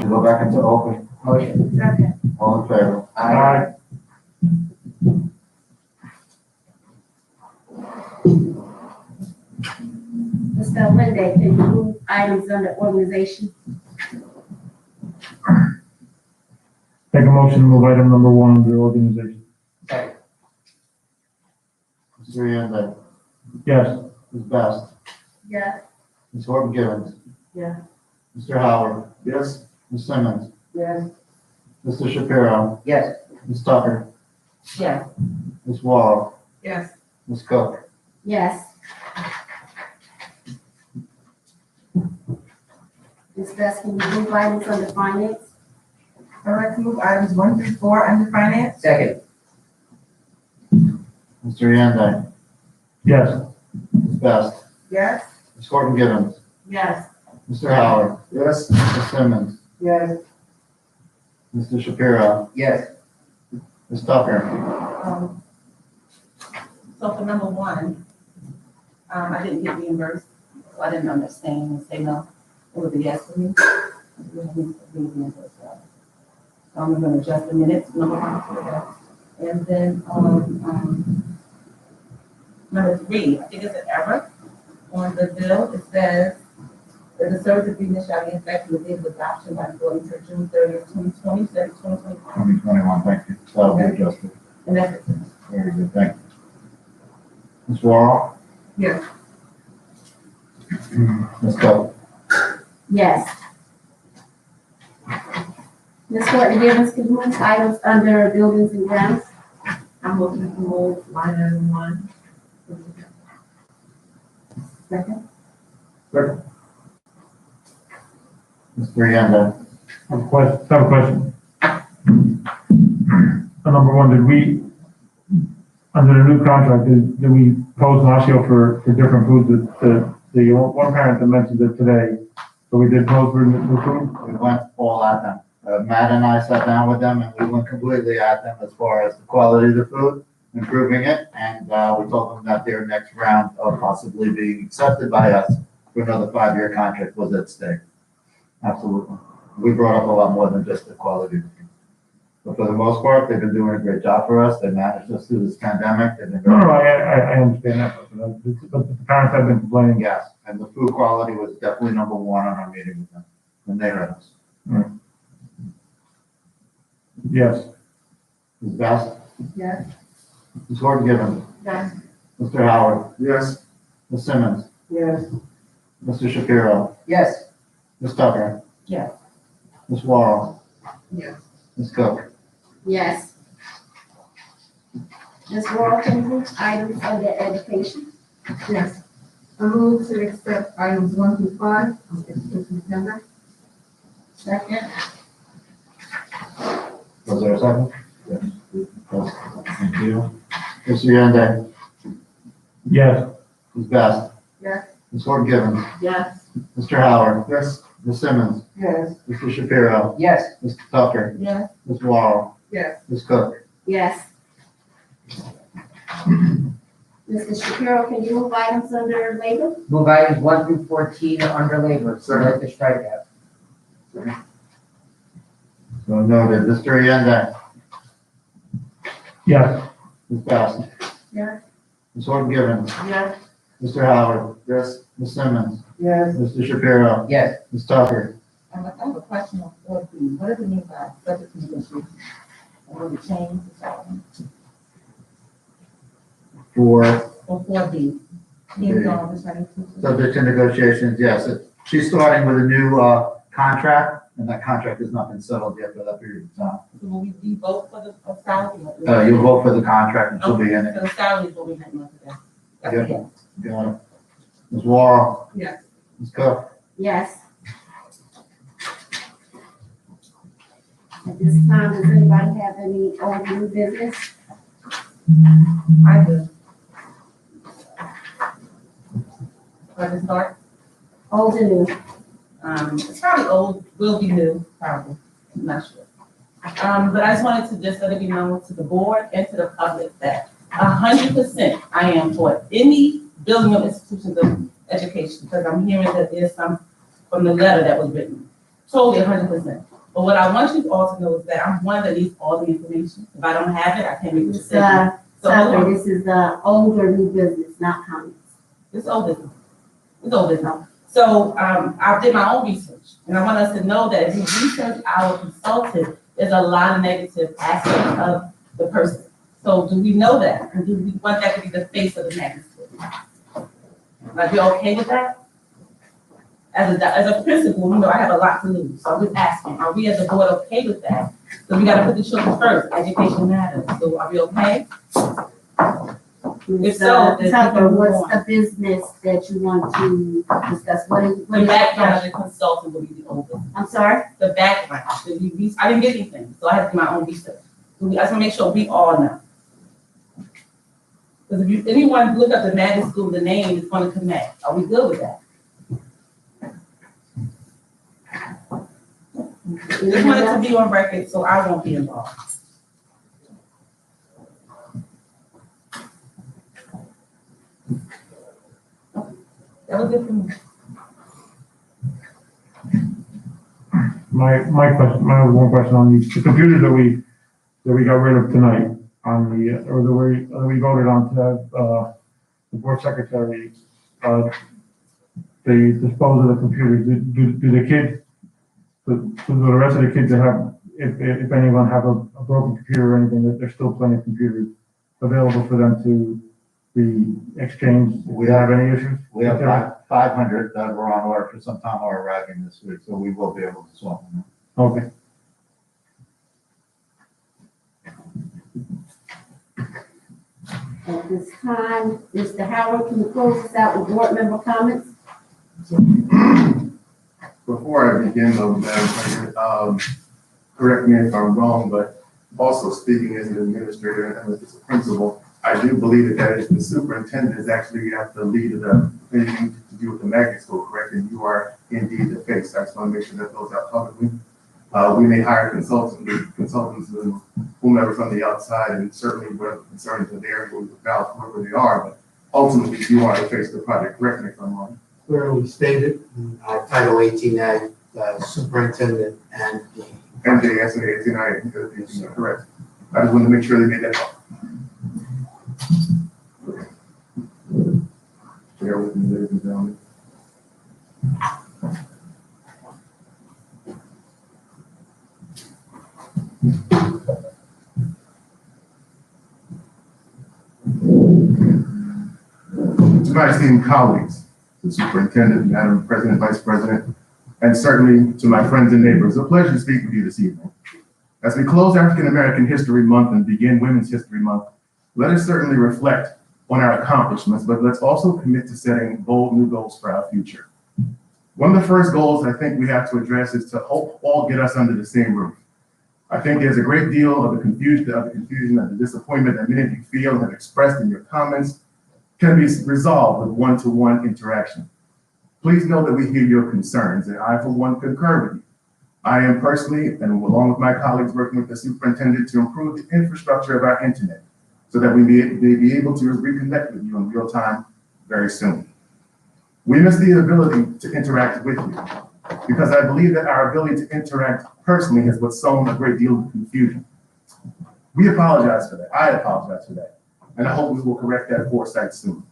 to go back into open. Motion. Second. All in favor? Aye. Mr. Linday, can you move items under organization? Make a motion to move item number 1 under organization. Second. Mr. Yanda, Yes. Ms. Best, Yes. Ms. Horton Givens, Yes. Mr. Howard, Yes. Ms. Simmons, Yes. Mr. Shapiro, Yes. Ms. Tucker, Yes. Ms. Wall, Yes. Ms. Cook. Yes. Ms. Best, can you move items under finance? I'd like to move items 1 through 4 under finance. Second. Mr. Yanda, Yes. Ms. Best, Yes. Ms. Horton Givens, Yes. Mr. Howard, Yes. Ms. Simmons, Yes. Mr. Shapiro, Yes. Ms. Tucker. So for number 1, I didn't get reimbursed, so I didn't understand and say no. It was a yes for me. I didn't get reimbursed. So I'm gonna adjust the minutes, number 1 for that. And then, number 3, I think it's an error on the bill. It says that the service agreement shall be effective with date of adoption by the board until June 30th, 2020, instead of 2021. 2021, thank you. That'll be adjusted. And that's it. Very good, thank you. Ms. Wall? Yes. Ms. Cook? Yes. Ms. Horton Givens, can you move items under buildings and grounds? I'm looking to move line item 1. Second. Mr. Yanda? I have a question. Number 1, did we, under the new contract, did we pose an issue for different foods? The one parent that mentioned it today, so we did pose for new food? We went all at them. Matt and I sat down with them and we went completely at them as far as the quality of the food, improving it, and we told them that their next round of possibly being accepted by us for another 5-year contract was at stake. Absolutely. We brought up a lot more than just the quality of the food. But for the most part, they've been doing a great job for us. They managed us through this pandemic. They've been No, very I understand that, but the parents have been complaining. yes, and the food quality was definitely number 1 on our meeting with them, and they heard us. Yes. Ms. Best? Yes. Ms. Horton Givens? Yes. Mr. Howard? Yes. Ms. Simmons? Yes. Mr. Shapiro? Yes. Ms. Tucker? Yes. Ms. Wall? Yes. Ms. Cook? Yes. Ms. Wall, can you move items under education? Yes. I move to accept items 1 through 5 on education agenda. Second. Was there a second? Yes. Yes. Thank you. Mr. Yanda? Yes. Ms. Best? Yes. Ms. Horton Givens? Yes. Mr. Howard? Yes. Ms. Simmons? Yes. Mr. Shapiro? Yes. Mr. Tucker? Yes. Ms. Wall? Yes. Ms. Cook? Yes. Mr. Shapiro, can you move items under labor? Move items 1 through 14 under labor, so that the strikeout. So noted. Mr. Yanda? Yes. Ms. Best? Yes. Ms. Horton Givens? Yes. Mr. Howard? Yes. Ms. Simmons? Yes. Mr. Shapiro? Yes. Ms. Tucker? I have a question on 4B. What does it mean by subject to negotiation? Will it change or something? For Or 4B? Liaison returning to. subject to negotiations, yes. She's starting with a new contract, and that contract has not been settled yet for that period of time. So will we vote for the salary? You'll vote for the contract and she'll be in it. So the salary is what we had on today. That's Yeah. a yes. Got it. Ms. Wall? Yes. Ms. Cook? Yes. At this time, does anybody have any old new business? I do. Let me start. Old and new? It's probably old, will be new, probably, I'm not sure. But I just wanted to just let it be known to the board and to the public that 100% I am for any building of institutions of education, because I'm hearing that there's some from the letter that was written. Totally 100%. But what I want you all to know is that I'm one that needs all the information. If I don't have it, I can't make a Ms. decision. So hold Tucker, on. this is, older new business, not comments. It's old business. It's old business. So, I did my own research, and I want us to know that if you research our consultant, there's a lot of negative aspects of the person. So do we know that? And do we want that to be the face of the magnet school? Like, you okay with that? As a principal, you know, I have a lot to lose, so I'm just asking, are we as a board okay with that? So we gotta put the children first, education matters, so are we okay? Ms. so, then Tucker, we can move what's the business that you want to discuss? What is The the background of question? the consultant will be the oldest. I'm sorry? The background, I didn't get anything, so I had to do my own research. I just wanna make sure we all know. Because if anyone look up the magnet school, the name is gonna connect. Are we good with that? Just wanted to be on record, so I won't be involved. That was it for me. My one question on the computers that we got rid of tonight on the, or that we voted on to have, the board secretary, they dispose of the computers. Do the kids, do the rest of the kids that have, if anyone have a broken computer or anything, that there's still plenty of computers available for them to be exchanged if we have any issues? We have 500 that were on order for some time are arriving this week, so we will be able to swap them. Okay. At this time, Mr. Howard, can you close us out with board member comments? Before I begin though, Madam President, correct me if I'm wrong, but also speaking as an administrator and as a principal, I do believe that the superintendent is actually at the lead of anything to do with the magnet school, correct? And you are indeed the face. I just want to make sure that goes out publicly. We may hire consultants and whomever from the outside, and certainly whatever concerns are there, we'll vouch whoever they are, but ultimately you are the face of the project, correct me if I'm wrong. Clearly stated in Title 18A, the superintendent and the. MJSA 18I, correct. I just wanted to make sure they made that. Bear with me, ladies and gentlemen. To my esteemed colleagues, the superintendent, Madam President, Vice President, and certainly to my friends and neighbors, a pleasure to speak with you this evening. As we close African American History Month and begin Women's History Month, let us certainly reflect on our accomplishments, but let's also commit to setting bold new goals for our future. One of the first goals I think we have to address is to hope all get us under the same roof. I think there's a great deal of the confusion, and the disappointment that many of you feel and have expressed in your comments can be resolved with one-to-one interaction. Please know that we hear your concerns, and I, for one, concur with you. I am personally, and along with my colleagues, working with the superintendent to improve the infrastructure of our internet so that we may be able to reconnect with you in real time very soon. We miss the ability to interact with you because I believe that our ability to interact personally has what's sown a great deal of confusion. We apologize for that. I apologize for that. And I hope we will correct that foresight soon.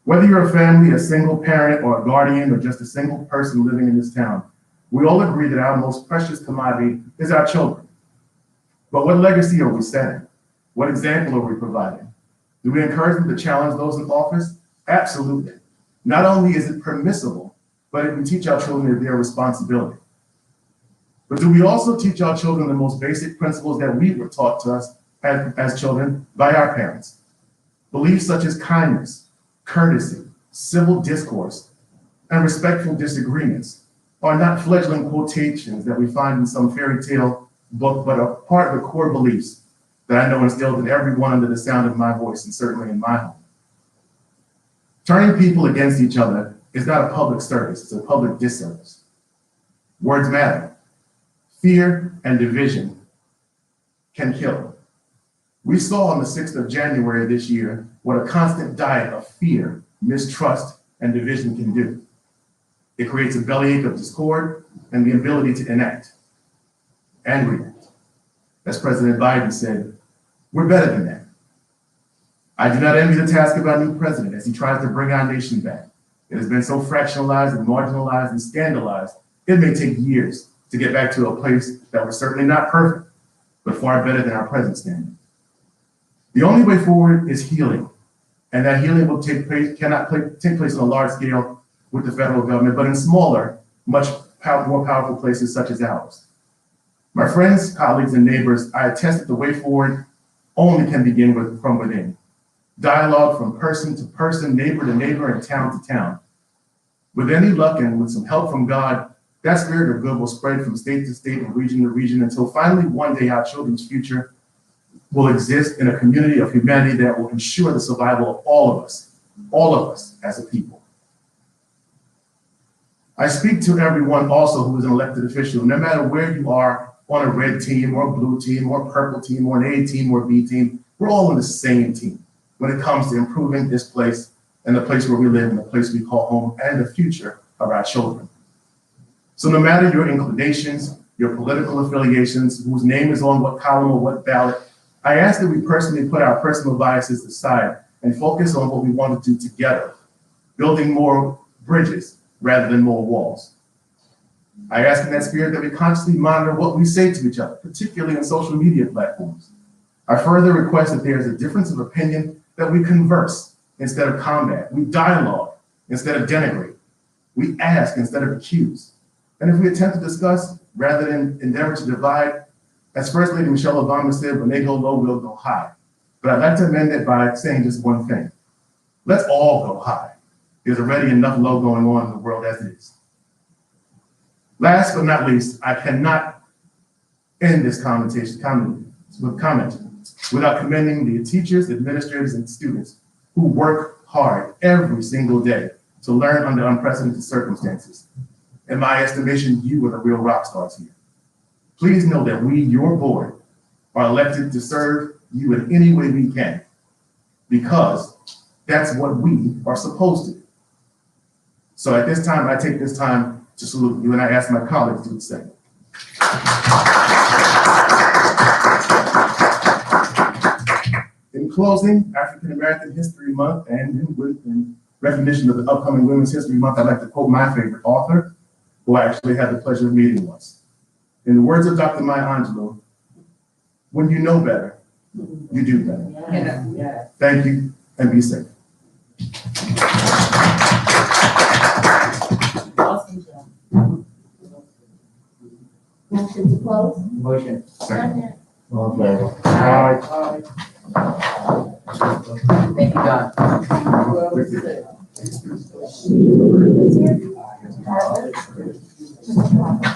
Whether you're a family, a single parent, or a guardian, or just a single person living in this town, we all agree that our most precious commodity is our children. But what legacy are we setting? What example are we providing? Do we encourage them to challenge those in office? Absolutely. Not only is it permissible, but it can teach our children their responsibility. But do we also teach our children the most basic principles that we were taught to us as children by our parents? Beliefs such as kindness, courtesy, civil discourse, and respectful disagreements are not fledgling quotations that we find in some fairy tale book, but are part of the core beliefs that I know instilled in everyone under the sound of my voice, and certainly in my home. Turning people against each other is not a public service, it's a public disservice. Words matter. Fear and division can kill. We saw on the 6th of January this year what a constant diet of fear, mistrust, and division can do. It creates a bellyache of discord and the ability to enact and react. As President Biden said, we're better than that. I do not envy the task of our new president as he tries to bring our nation back. It has been so fractionalized and marginalized and scandalized, it may take years to get back to a place that was certainly not perfect, but far better than our present standard. The only way forward is healing, and that healing will take place on a large scale with the federal government, but in smaller, much more powerful places such as ours. My friends, colleagues, and neighbors, I attest that the way forward only can begin from within. Dialogue from person to person, neighbor to neighbor, and town to town. With any luck and with some help from God, that spirit of good will spread from state to state and region to region until finally one day our children's future will exist in a community of humanity that will ensure the survival of all of us as a people. I speak to everyone also who is an elected official, no matter where you are on a red team or a blue team or a purple team or an A team or a B team, we're all on the same team when it comes to improving this place and the place where we live and the place we call home and the future of our children. So no matter your inclinations, your political affiliations, whose name is on what column or what ballot, I ask that we personally put our personal biases aside and focus on what we want to do together, building more bridges rather than more walls. I ask in that spirit that we consciously monitor what we say to each other, particularly on social media platforms. I further request that there is a difference of opinion, that we converse instead of combat. We dialogue instead of denigrate. We ask instead of accuse. And if we attempt to discuss rather than endeavor to divide, as First Lady Michelle Obama said, when they go low, we'll go high. But I'd like to amend that by saying just one thing. Let's all go high. There's already enough low going on in the world as it is. Last but not least, I cannot end this comment without commending the teachers, administrators, and students who work hard every single day to learn under unprecedented circumstances. In my estimation, you are the real rock stars here. Please know that we, your board, are elected to serve you in any way we can, because that's what we are supposed to do. So at this time, I take this time to salute you, and I ask my colleagues to do the same. In closing, African American History Month, and in recognition of the upcoming Women's History Month, I'd like to quote my favorite author, who I actually had the pleasure of meeting once. In the words of Dr. Maya Angelou, when you know better, you do better. Yes. Thank you, and be safe. Awesome job. Motion to close? Motion. Second. All in favor? Aye. Thank you, Don. Is here?